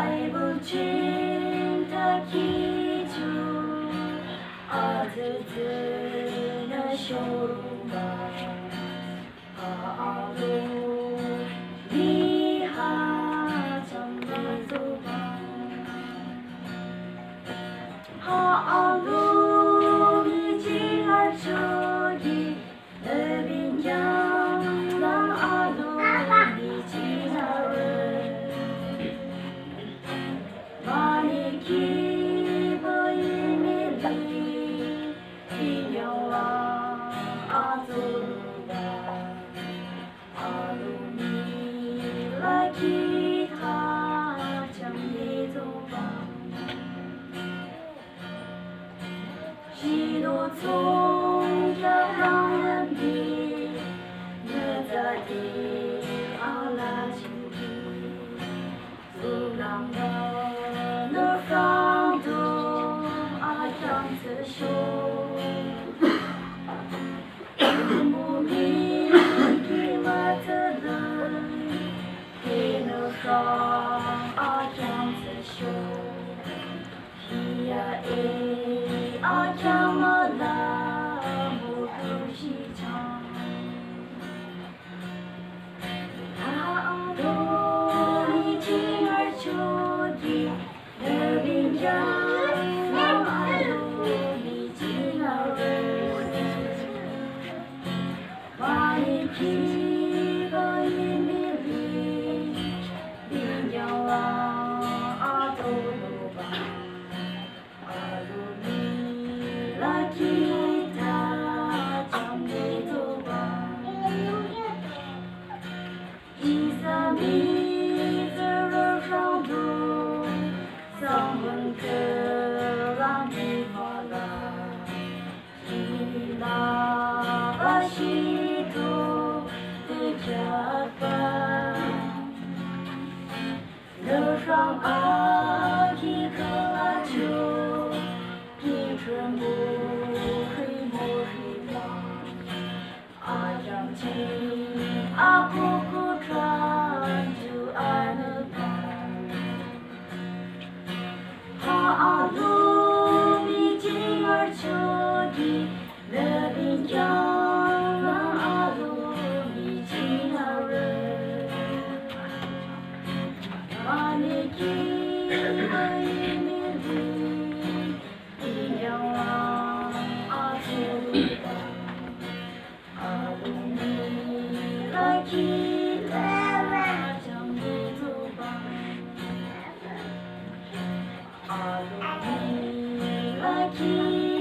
Bible cinta kiju Azizina syurga Ha'alu lihat jambal zubang Ha'alu mijingar jodi Lebinjang lang alu mijingar Maniki boimili Inyawa azurga Alumi lagi tajam di zubang Hidup从这让人比那在地阿拉情敌阻挡的那放纵阿张子修不明给我的人给那上阿张子修咿呀诶阿张么啦不不西唱啊多你听儿秋的那边家那阿鲁你听儿把你皮个一米里你要啊走路吧kita trong đi tu ba Isa mi zero trong du Sang vân cơ lang đi hoa la Khi la ba shi tu tư chát ba Lơ trong a khi cơ la chu 春不黑莫黑望，阿张青阿苦苦穿就爱了干，哈鲁米金儿秋的那边江南阿鲁米金儿人，把你给我。Kita jam di zubang Alumi lagi